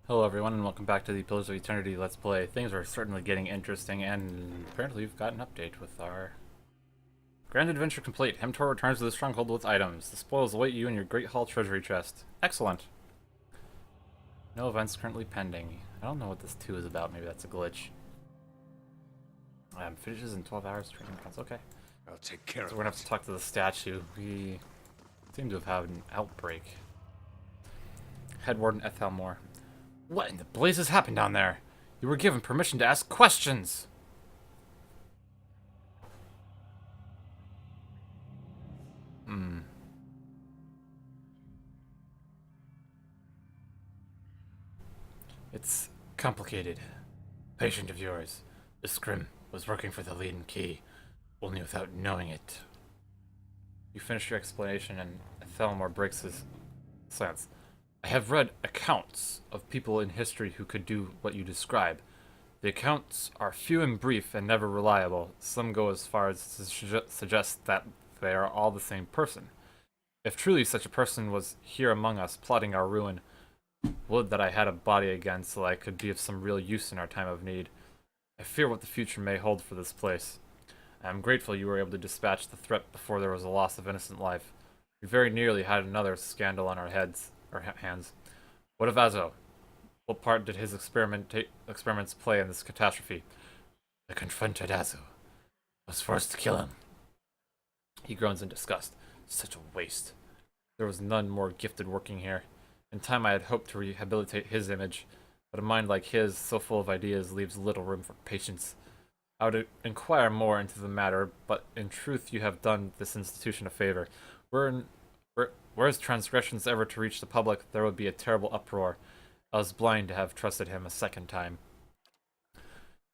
Hello everyone and welcome back to the Pillars of Eternity Let's Play. Things are certainly getting interesting and apparently we've got an update with our grand adventure complete. Hemtor returns to the stronghold with items. The spoils await you in your Great Hall treasury chest. Excellent. No events currently pending. I don't know what this 2 is about. Maybe that's a glitch. Finishes in 12 hours. Training counts. Okay. I'll take care of it. So we're gonna have to talk to the statue. We seem to have had an outbreak. Head Warden Ethelmore. What in the blazes happened down there? You were given permission to ask questions! It's complicated. Patient of yours, the Scrim, was working for the Leaden Key, only without knowing it. You finish your explanation and Thelmore breaks his silence. I have read accounts of people in history who could do what you describe. The accounts are few and brief and never reliable. Some go as far as to suggest that they are all the same person. If truly such a person was here among us, plotting our ruin, would that I had a body again so I could be of some real use in our time of need. I fear what the future may hold for this place. I am grateful you were able to dispatch the threat before there was a loss of innocent life. We very nearly had another scandal on our hands. What of Azo? What part did his experiments play in this catastrophe? I confronted Azo. I was forced to kill him. He groans in disgust. Such a waste. There was none more gifted working here. In time I had hoped to rehabilitate his image, but a mind like his, so full of ideas, leaves little room for patience. I would inquire more into the matter, but in truth you have done this institution a favor. Were his transgressions ever to reach the public, there would be a terrible uproar. I was blind to have trusted him a second time.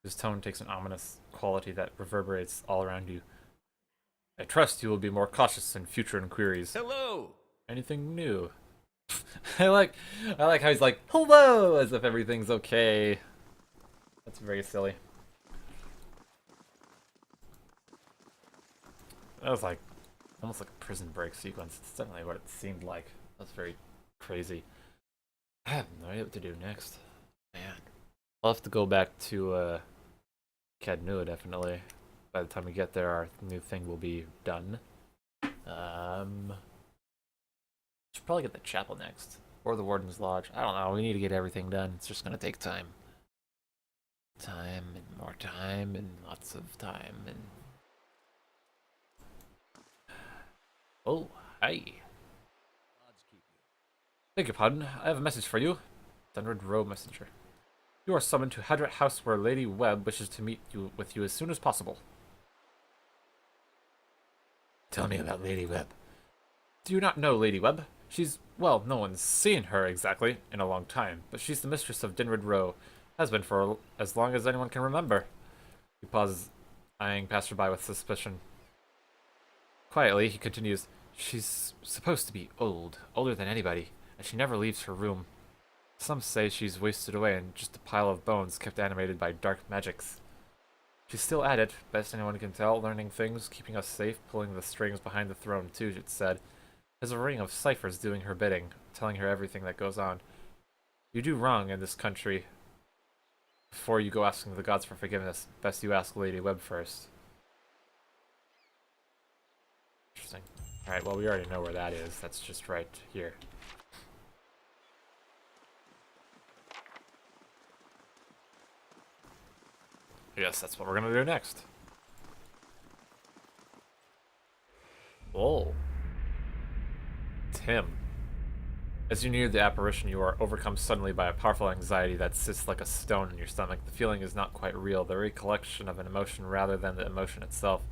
His tone takes an ominous quality that reverberates all around you. I trust you will be more cautious in future inquiries. Hello! Anything new? I like how he's like, hello, as if everything's okay. That's very silly. That was like almost like a prison break sequence. It's definitely what it seemed like. That's very crazy. I have no idea what to do next. Man. I'll have to go back to Cadnua, definitely. By the time we get there, our new thing will be done. Should probably get the chapel next. Or the Warden's Lodge. I don't know, we need to get everything done. It's just gonna take time. Time, and more time, and lots of time, and... Oh, hi. Beg your pardon, I have a message for you. Thundered Row Messenger. You are summoned to Hadrat House where Lady Webb wishes to meet with you as soon as possible. Tell me about Lady Webb. Do you not know Lady Webb? She's, well, no one's seen her exactly in a long time, but she's the mistress of Dinrid Row. Has been for as long as anyone can remember. He pauses, eyeing passerby with suspicion. Quietly, he continues, she's supposed to be old, older than anybody, and she never leaves her room. Some say she's wasted away in just a pile of bones kept animated by dark magics. She's still at it, best anyone can tell, learning things, keeping us safe, pulling the strings behind the throne too, it's said. There's a ring of ciphers doing her bidding, telling her everything that goes on. You do wrong in this country. Before you go asking the gods for forgiveness, best you ask Lady Webb first. Interesting. Alright, well we already know where that is. That's just right here. Yes, that's what we're gonna do next. Whoa. Tim. As you near the apparition, you are overcome suddenly by a powerful anxiety that sits like a stone in your stomach. The feeling is not quite real, the recollection of an emotion rather than the emotion itself.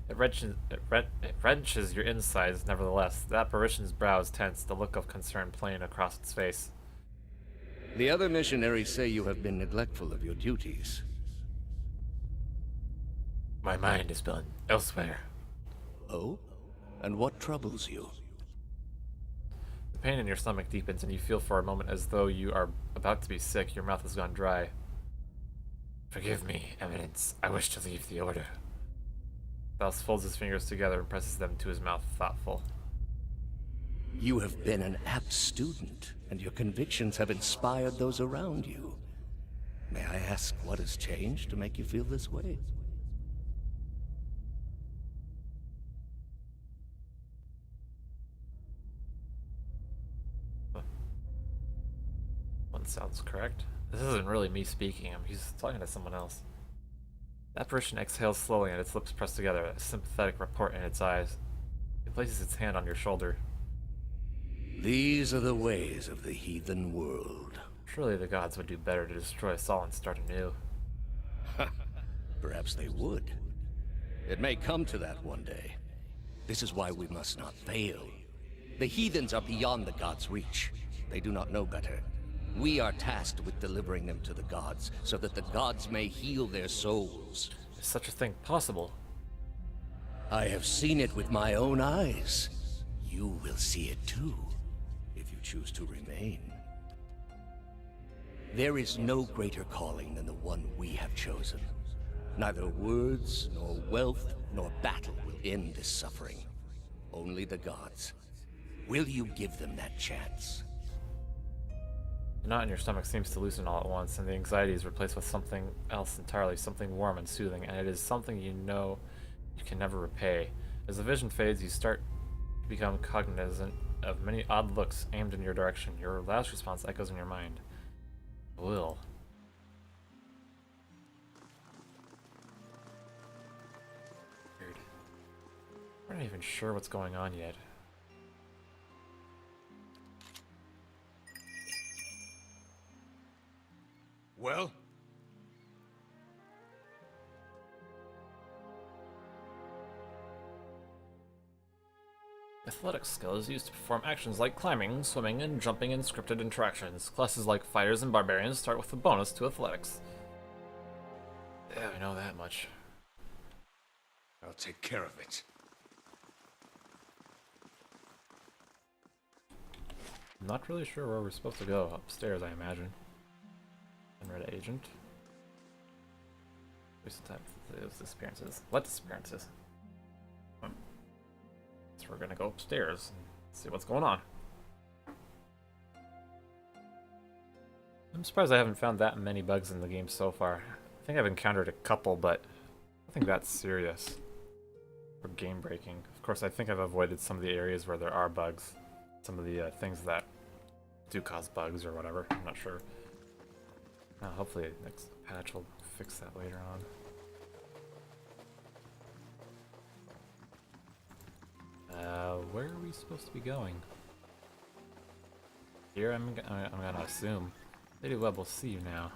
It wrenches your insides, nevertheless. The apparition's brow is tense, the look of concern plain across its face. The other missionaries say you have been neglectful of your duties. My mind has been elsewhere. Oh? And what troubles you? The pain in your stomach deepens, and you feel for a moment as though you are about to be sick. Your mouth has gone dry. Forgive me, Eminence. I wish to leave the Order. Faust folds his fingers together and presses them to his mouth, thoughtful. You have been an apt student, and your convictions have inspired those around you. May I ask what has changed to make you feel this way? One sounds correct. This isn't really me speaking, he's talking to someone else. The apparition exhales slowly and its lips pressed together, a sympathetic report in its eyes. It places its hand on your shoulder. These are the ways of the heathen world. Surely the gods would do better to destroy us all and start anew. Perhaps they would. It may come to that one day. This is why we must not fail. The heathens are beyond the gods' reach. They do not know better. We are tasked with delivering them to the gods, so that the gods may heal their souls. Is such a thing possible? I have seen it with my own eyes. You will see it too, if you choose to remain. There is no greater calling than the one we have chosen. Neither words, nor wealth, nor battle will end this suffering. Only the gods. Will you give them that chance? The knot in your stomach seems to loosen all at once, and the anxiety is replaced with something else entirely, something warm and soothing, and it is something you know you can never repay. As the vision fades, you start to become cognizant of many odd looks aimed in your direction. Your last response echoes in your mind. Will. Weird. We're not even sure what's going on yet. Well? Athletic skill is used to perform actions like climbing, swimming, and jumping in scripted interactions. Classes like fighters and barbarians start with a bonus to athletics. Yeah, I know that much. I'll take care of it. I'm not really sure where we're supposed to go. Upstairs, I imagine. Red agent. Recent time those disappearances. What disappearances? So we're gonna go upstairs and see what's going on. I'm surprised I haven't found that many bugs in the game so far. I think I've encountered a couple, but nothing that serious or game breaking. Of course, I think I've avoided some of the areas where there are bugs. Some of the things that do cause bugs or whatever. I'm not sure. Hopefully next patch will fix that later on. Where are we supposed to be going? Here, I'm gonna assume. Lady Webb will see you now.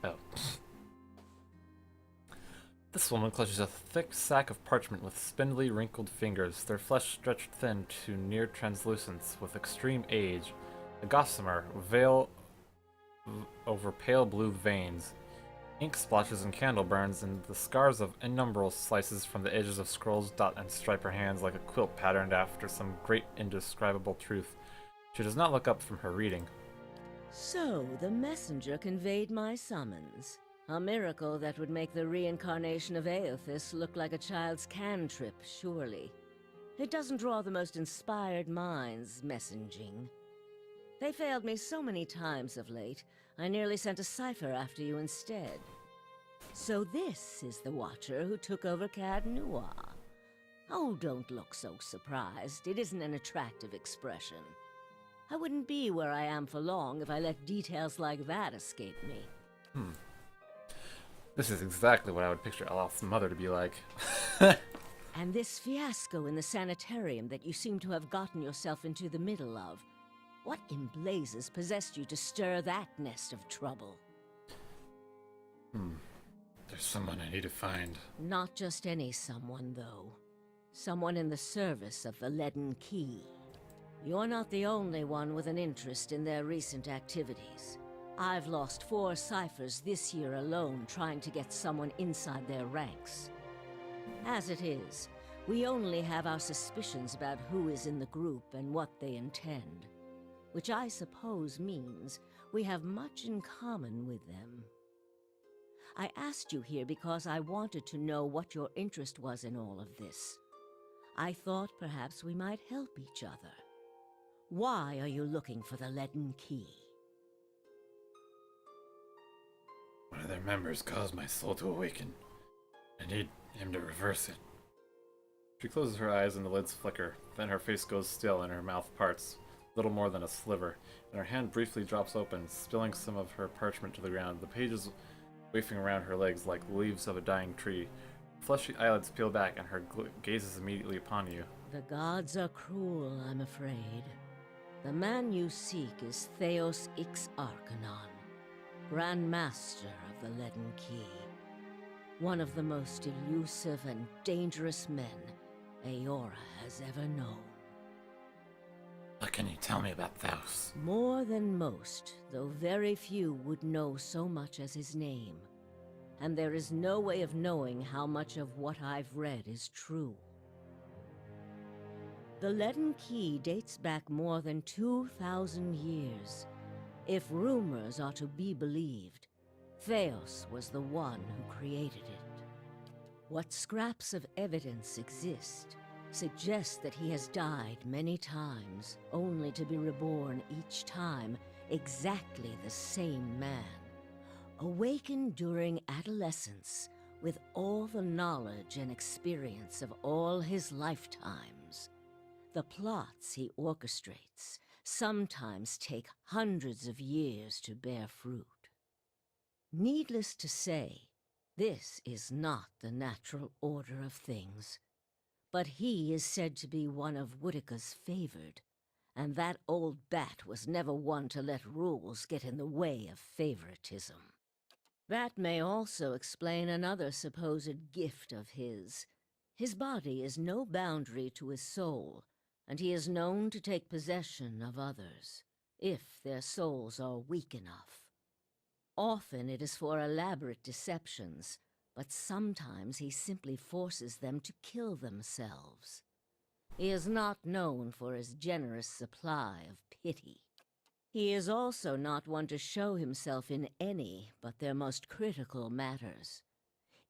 Oh. This woman clutches a thick sack of parchment with spindly, wrinkled fingers, their flesh stretched thin to near translucence with extreme age. A gossamer veil over pale blue veins. Ink splotches and candle burns, and the scars of innumerable slices from the edges of scrolls dot and stripe her hands like a quilt patterned after some great indescribable truth. She does not look up from her reading. So, the messenger conveyed my summons. A miracle that would make the reincarnation of Aothis look like a child's cantrip, surely. It doesn't draw the most inspired minds, messaging. They failed me so many times of late, I nearly sent a cipher after you instead. So this is the Watcher who took over Cad Noir. Oh, don't look so surprised. It isn't an attractive expression. I wouldn't be where I am for long if I let details like that escape me. This is exactly what I would picture Eloth's mother to be like. And this fiasco in the sanitarium that you seem to have gotten yourself into the middle of. What in blazes possessed you to stir that nest of trouble? There's someone I need to find. Not just any someone, though. Someone in the service of the Leaden Key. You're not the only one with an interest in their recent activities. I've lost 4 ciphers this year alone trying to get someone inside their ranks. As it is, we only have our suspicions about who is in the group and what they intend. Which I suppose means we have much in common with them. I asked you here because I wanted to know what your interest was in all of this. I thought perhaps we might help each other. Why are you looking for the leaden key? One of their members caused my soul to awaken. I need him to reverse it. She closes her eyes and the lids flicker. Then her face goes still and her mouth parts, little more than a sliver, and her hand briefly drops open, spilling some of her parchment to the ground. The pages wafting around her legs like the leaves of a dying tree. Fleshy eyelids peel back and her gaze is immediately upon you. The gods are cruel, I'm afraid. The man you seek is Theos Ix Arcanon, Grand Master of the Leaden Key. One of the most elusive and dangerous men Aora has ever known. What can you tell me about Thaus? More than most, though very few would know so much as his name. And there is no way of knowing how much of what I've read is true. The Leaden Key dates back more than 2,000 years. If rumors are to be believed, Theos was the one who created it. What scraps of evidence exist suggest that he has died many times, only to be reborn each time exactly the same man. Awakened during adolescence with all the knowledge and experience of all his lifetimes. The plots he orchestrates sometimes take hundreds of years to bear fruit. Needless to say, this is not the natural order of things. But he is said to be one of Woodica's favored, and that old bat was never one to let rules get in the way of favoritism. That may also explain another supposed gift of his. His body is no boundary to his soul, and he is known to take possession of others, if their souls are weak enough. Often it is for elaborate deceptions, but sometimes he simply forces them to kill themselves. He is not known for his generous supply of pity. He is also not one to show himself in any but their most critical matters.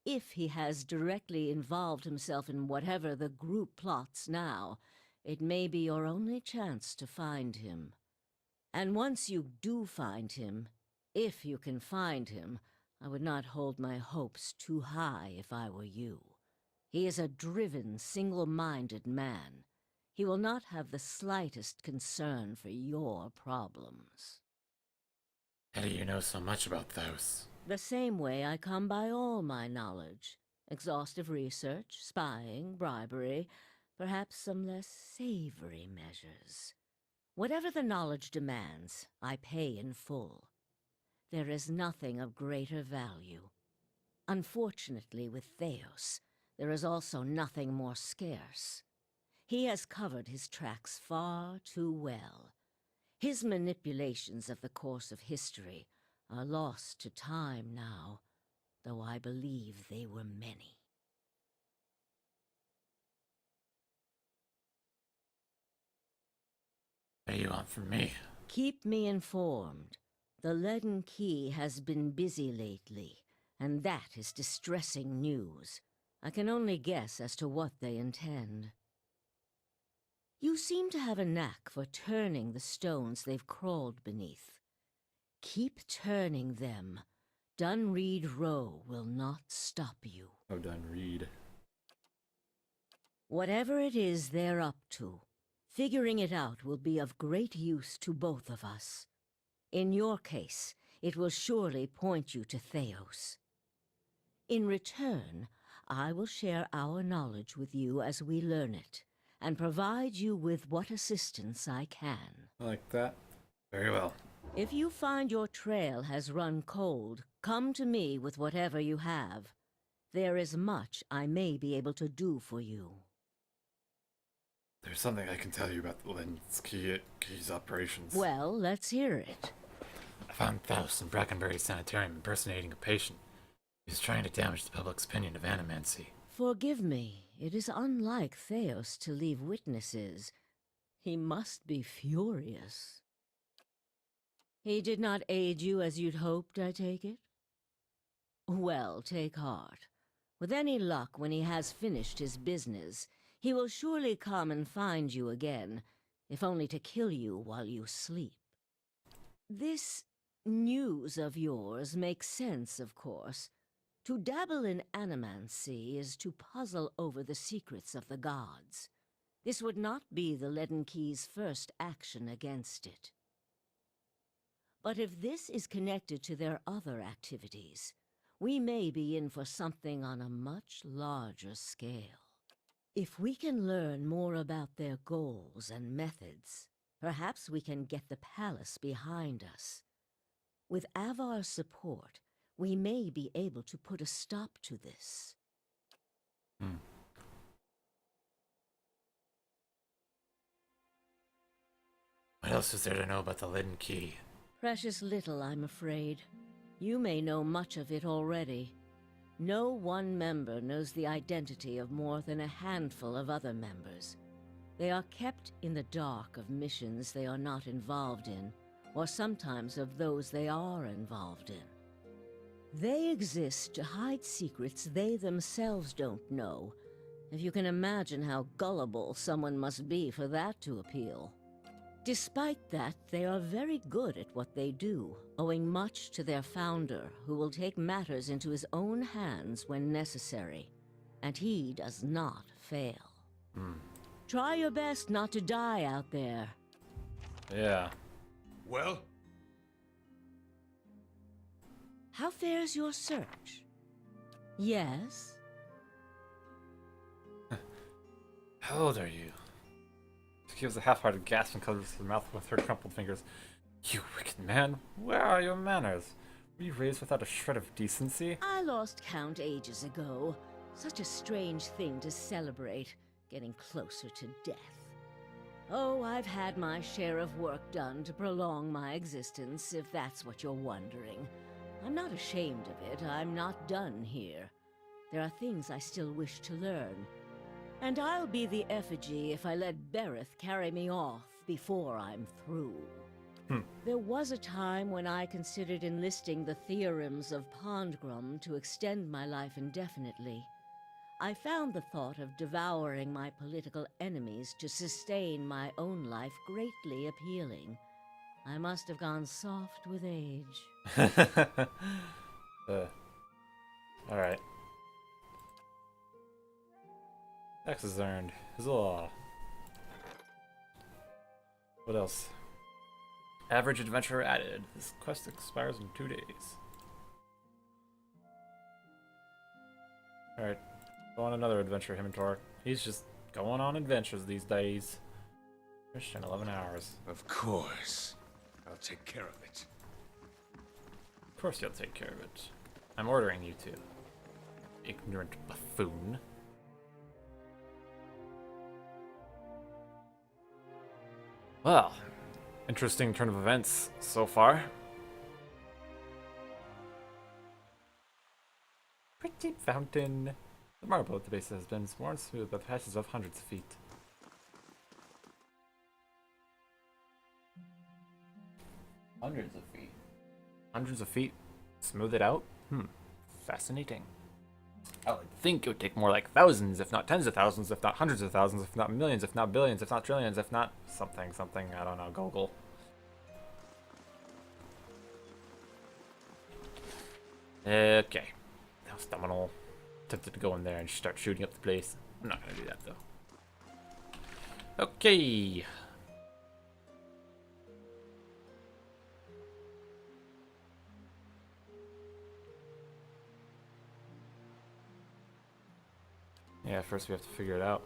If he has directly involved himself in whatever the group plots now, it may be your only chance to find him. And once you do find him, if you can find him, I would not hold my hopes too high if I were you. He is a driven, single-minded man. He will not have the slightest concern for your problems. How do you know so much about Thaus? The same way I come by all my knowledge. Exhaustive research, spying, bribery, perhaps some less savory measures. Whatever the knowledge demands, I pay in full. There is nothing of greater value. Unfortunately, with Theos, there is also nothing more scarce. He has covered his tracks far too well. His manipulations of the course of history are lost to time now, though I believe they were many. What do you want from me? Keep me informed. The Leaden Key has been busy lately, and that is distressing news. I can only guess as to what they intend. You seem to have a knack for turning the stones they've crawled beneath. Keep turning them. Dunreed Row will not stop you. Oh, Dunreed. Whatever it is they're up to, figuring it out will be of great use to both of us. In your case, it will surely point you to Theos. In return, I will share our knowledge with you as we learn it, and provide you with what assistance I can. I like that. Very well. If you find your trail has run cold, come to me with whatever you have. There is much I may be able to do for you. There's something I can tell you about the Leaden's Key's operations. Well, let's hear it. I found Thaus in Brackenbury Sanitarium impersonating a patient. He's trying to damage the public's opinion of animancy. Forgive me, it is unlike Theos to leave witnesses. He must be furious. He did not aid you as you'd hoped, I take it? Well, take heart. With any luck, when he has finished his business, he will surely come and find you again, if only to kill you while you sleep. This news of yours makes sense, of course. To dabble in animancy is to puzzle over the secrets of the gods. This would not be the Leaden Key's first action against it. But if this is connected to their other activities, we may be in for something on a much larger scale. If we can learn more about their goals and methods, perhaps we can get the palace behind us. With Avar's support, we may be able to put a stop to this. What else is there to know about the Leaden Key? Precious little, I'm afraid. You may know much of it already. No one member knows the identity of more than a handful of other members. They are kept in the dark of missions they are not involved in, or sometimes of those they are involved in. They exist to hide secrets they themselves don't know, if you can imagine how gullible someone must be for that to appeal. Despite that, they are very good at what they do, owing much to their founder, who will take matters into his own hands when necessary. And he does not fail. Try your best not to die out there. Yeah. Well? How fares your search? Yes? How old are you? She gives a half-hearted gasp and covers her mouth with her crumpled fingers. You wicked man, where are your manners? Were you raised without a shred of decency? I lost count ages ago. Such a strange thing to celebrate, getting closer to death. Oh, I've had my share of work done to prolong my existence, if that's what you're wondering. I'm not ashamed of it. I'm not done here. There are things I still wish to learn. And I'll be the effigy if I let Bereth carry me off before I'm through. There was a time when I considered enlisting the theorems of Pondgrum to extend my life indefinitely. I found the thought of devouring my political enemies to sustain my own life greatly appealing. I must have gone soft with age. Alright. Taxes earned. Huzzah. What else? Average adventurer added. This quest expires in 2 days. Alright. Go on another adventure, him and Tor. He's just going on adventures these days. Finished in 11 hours. Of course. I'll take care of it. Of course you'll take care of it. I'm ordering you to. Ignorant buffoon. Well, interesting turn of events so far. Pretty fountain. The marble at the base has been worn smooth by the passes of hundreds of feet. Hundreds of feet. Hundreds of feet? Smooth it out? Fascinating. I would think it would take more like thousands, if not tens of thousands, if not hundreds of thousands, if not millions, if not billions, if not trillions, if not something, I don't know, Google. Okay. Now Stamino tempted to go in there and start shooting up the place. I'm not gonna do that though. Okay. Yeah, first we have to figure it out.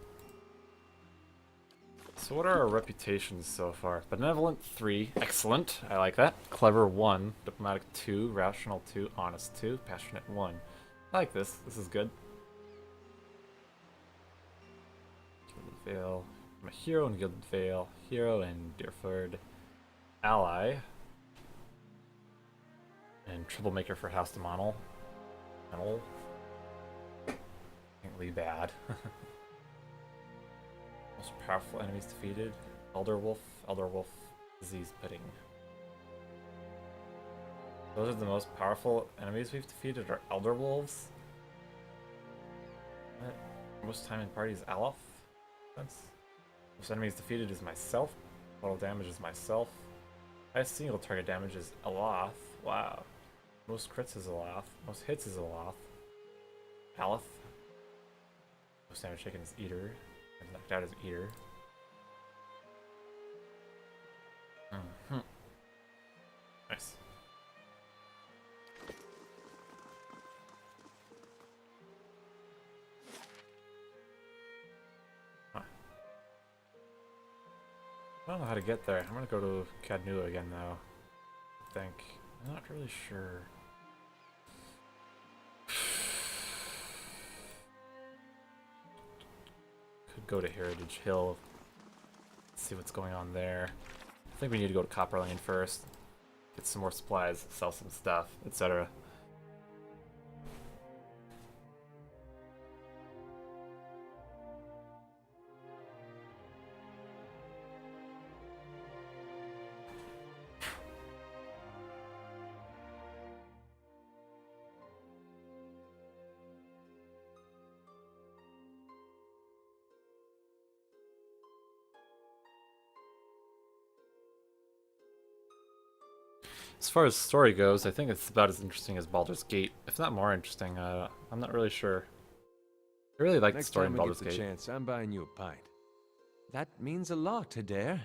So what are our reputations so far? Benevolent 3, excellent, I like that. Clever 1, diplomatic 2, rational 2, honest 2, passionate 1. I like this is good. Gilded Vale, I'm a hero in Gilded Vale, hero in Deerford, ally, and troublemaker for House Demonal. Technically bad. Most powerful enemies defeated. Elder Wolf, disease pudding. Those are the most powerful enemies we've defeated are Elder Wolves. What? Most time in party is Aleph. Most enemies defeated is myself. Total damage is myself. Highest single target damage is Aloth. Wow. Most crits is Aloth. Most hits is Aloth. Aleph. Most damage taken is Eater. And knocked out is Eater. Nice. Huh. I don't know how to get there. I'm gonna go to Cadnula again though. I think. I'm not really sure. Could go to Heritage Hill. See what's going on there. I think we need to go to Copper Lane first. Get some more supplies, sell some stuff, etc. As far as story goes, I think it's about as interesting as Baldur's Gate, if not more interesting. I'm not really sure. I really like the Next story time in we Baldur's get the Gate. chance, I'm buying you a pint. That means a lot, Adair.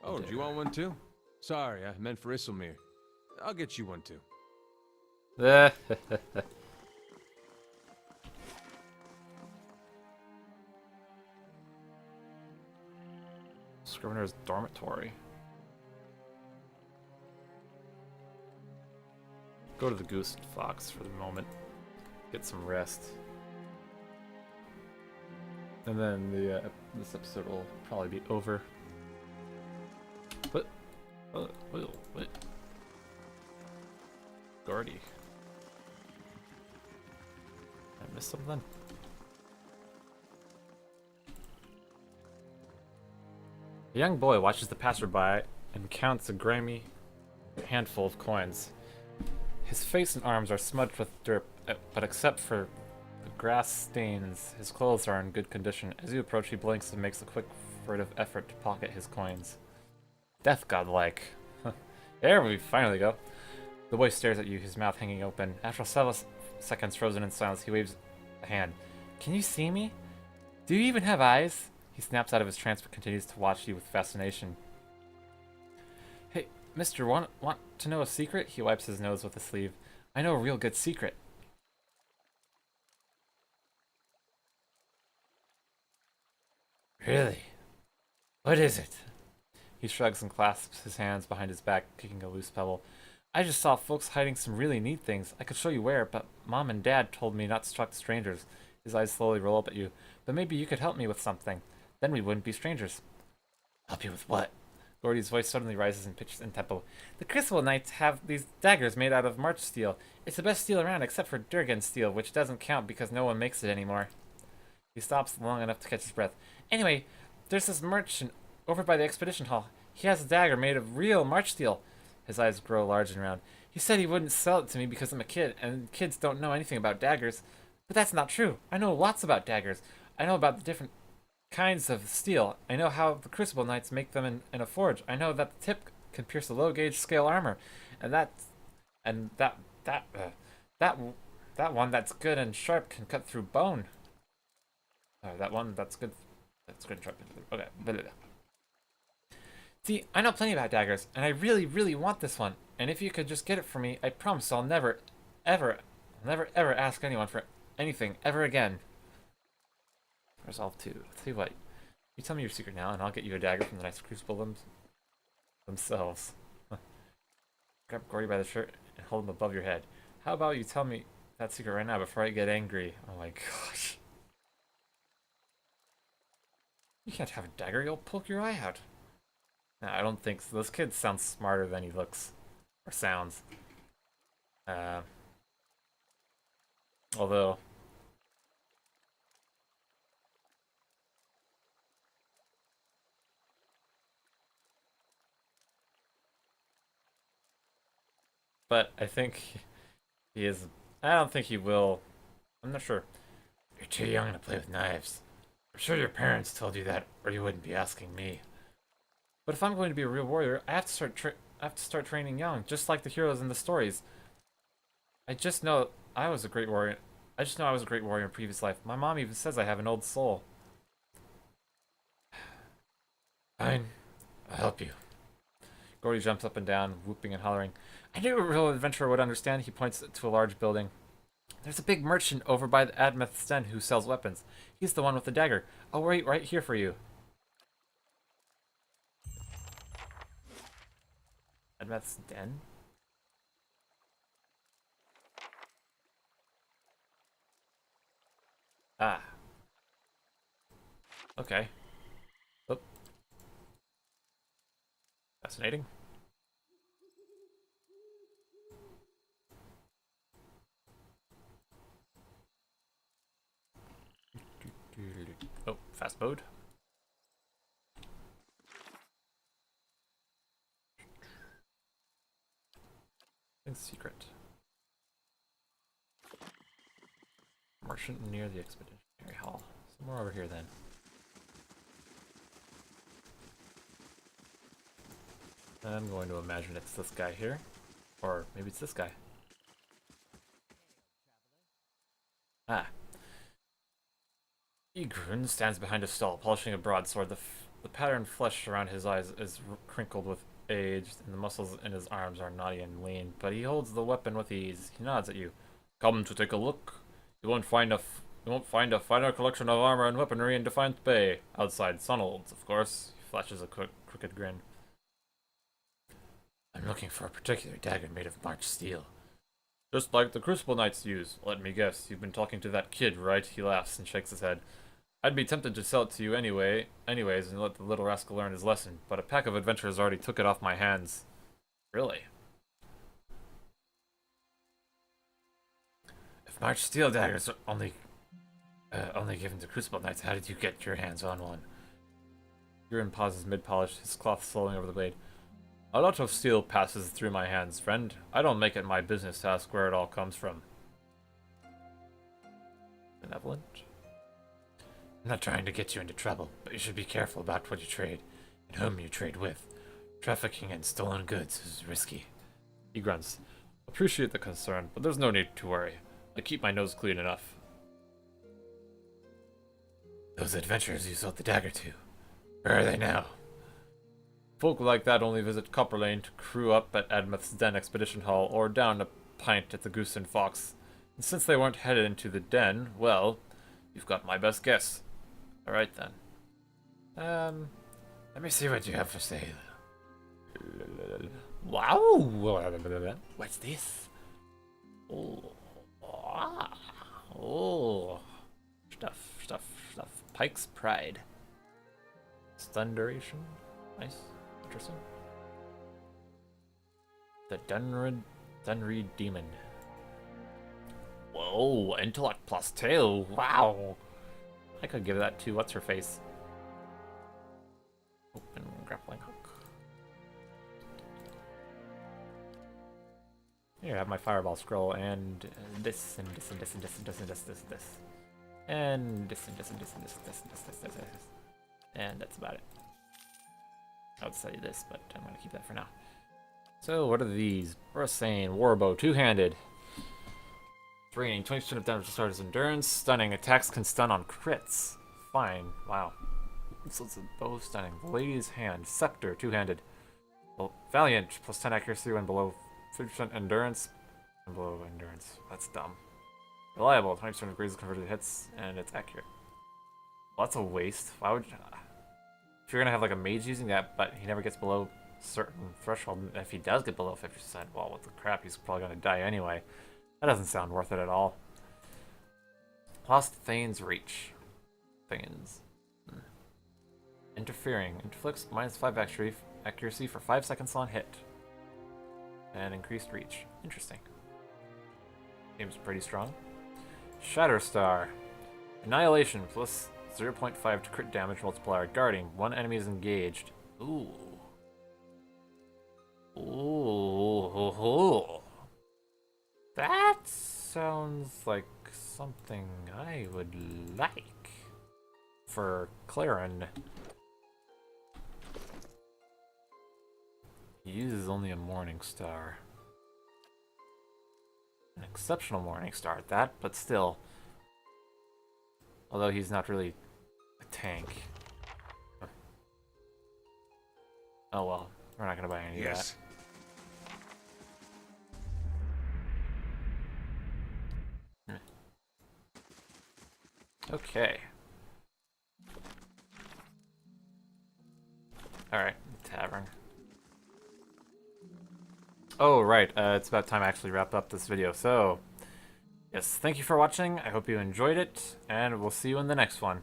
Oh, do you want one too? Sorry, I meant for Isselmere. I'll get you one too. Scrivener's Dormitory. Go to the Goose and Fox for the moment. Get some rest. And then this episode will probably be over. What? What? Gordy. I missed something? A young boy watches the passerby and counts a grimy handful of coins. His face and arms are smudged with dirt, but except for the grass stains, his clothes are in good condition. As you approach, he blinks and makes a quick, furtive effort to pocket his coins. Death godlike. There we finally go. The boy stares at you, his mouth hanging open. After several seconds frozen in silence, he waves a hand. Can you see me? Do you even have eyes? He snaps out of his trance but continues to watch you with fascination. Hey, mister, want to know a secret? He wipes his nose with a sleeve. I know a real good secret. Really? What is it? He shrugs and clasps his hands behind his back, kicking a loose pebble. I just saw folks hiding some really neat things. I could show you where, but Mom and Dad told me not to talk to strangers. His eyes slowly roll up at you. But maybe you could help me with something. Then we wouldn't be strangers. Help you with what? Gordy's voice suddenly rises in pitch and tempo. The Crucible Knights have these daggers made out of March steel. It's the best steel around except for Durgan steel, which doesn't count because no one makes it anymore. He stops long enough to catch his breath. Anyway, there's this merchant over by the expedition hall. He has a dagger made of real March steel. His eyes grow large and round. He said he wouldn't sell it to me because I'm a kid, and kids don't know anything about daggers. But that's not true. I know lots about daggers. I know about the different kinds of steel. I know how the Crucible Knights make them in a forge. I know that the tip can pierce a low-gauge scale armor, and that one that's good and sharp can cut through bone. That one that's good and sharp. Okay. Blah, blah, blah. See, I know plenty about daggers, and I really, really want this one. And if you could just get it for me, I promise I'll never, ever ask anyone for anything ever again. Resolve 2. Tell you what, you tell me your secret now, and I'll get you a dagger from the Knights of Crucible themselves. Grab Gordy by the shirt and hold him above your head. How about you tell me that secret right now before I get angry? Oh my gosh. You can't have a dagger, you'll poke your eye out. No, I don't think so. This kid sounds smarter than he looks or sounds. Although but I think he is. I don't think he will. I'm not sure. You're too young to play with knives. I'm sure your parents told you that, or you wouldn't be asking me. But if I'm going to be a real warrior, I have to start training young, just like the heroes in the stories. I just know I was a great warrior. I just know I was a great warrior in previous life. My mom even says I have an old soul. Fine, I'll help you. Gordy jumps up and down, whooping and hollering. I knew a real adventurer would understand. He points to a large building. There's a big merchant over by the Admeth's Den who sells weapons. He's the one with the dagger. I'll wait right here for you. Admeth's Den? Ah. Okay. Oop. Fascinating. Oh, fast mode. Thing's secret. Merchant near the expeditionary hall. Somewhere over here then. I'm going to imagine it's this guy here. Or maybe it's this guy. Ah. Egrun stands behind a stall, polishing a broadsword. The patterned flesh around his eyes is crinkled with age, and the muscles in his arms are knotty and lean, but he holds the weapon with ease. He nods at you. Come to take a look. You won't find a finer collection of armor and weaponry in Defiant Bay. Outside Sunolds, of course. He flashes a crooked grin. I'm looking for a particular dagger made of March steel. Just like the Crucible Knights use. Let me guess, you've been talking to that kid, right? He laughs and shakes his head. I'd be tempted to sell it to you anyways, and let the little rascal learn his lesson, but a pack of adventurers already took it off my hands. Really? If March steel daggers are only given to Crucible Knights, how did you get your hands on one? Yurin pauses mid-polish, his cloth slowing over the blade. A lot of steel passes through my hands, friend. I don't make it my business to ask where it all comes from. Benevolent? I'm not trying to get you into trouble, but you should be careful about what you trade, and whom you trade with. Trafficking in stolen goods is risky. He grunts. Appreciate the concern, but there's no need to worry. I keep my nose clean enough. Those adventurers you sold the dagger to, where are they now? Folk like that only visit Copper Lane to crew up at Admeth's Den Expedition Hall or down a pint at the Goose and Fox. And since they weren't headed into the den, well, you've got my best guess. Alright then. Let me see what you have for sale. Wow! What's this? Oh. Oh. Stuff. Pike's Pride. Stun duration. Nice. Interesting. The Dunreed Demon. Whoa, intellect plus 2. Wow. I could give that to what's her face. Open grappling hook. Here I have my fireball scroll and this and this and this and this and this and this and this. And this and this and this and this and this and this and this. And that's about it. I would say this, but I'm going to keep that for now. So, what are these? Brosane, Warbow, two-handed. Draining, 20% of damage to starter's endurance. Stunning, attacks can stun on crits. Fine, wow. So it's a bow stunning. The Lady's Hand, Scepter, two-handed. Well, Valiant, plus 10 accuracy when below 50% endurance. And below endurance, that's dumb. Reliable, 20% of grazes converted hits, and it's accurate. Well, that's a waste. Why would you... If you're gonna have like a mage using that, but he never gets below a certain threshold, and if he does get below 50%, well, what the crap, he's probably gonna die anyway. That doesn't sound worth it at all. Lost Thane's Reach. Thane's. Interfering. Inflicts -5 accuracy for 5 seconds on hit. And increased reach. Interesting. Seems pretty strong. Shatterstar. Annihilation plus 0.5 to crit damage multiplier. Guarding. One enemy is engaged. Ooh. Ooh. That sounds like something I would like for Claren. He uses only a morning star. An exceptional morning star at that, but still. Although he's not really a tank. Oh well, we're not gonna buy any of that. Yes. Okay. Alright, tavern. Oh, right, it's about time I actually wrap up this video. So, yes, thank you for watching. I hope you enjoyed it, and we'll see you in the next one.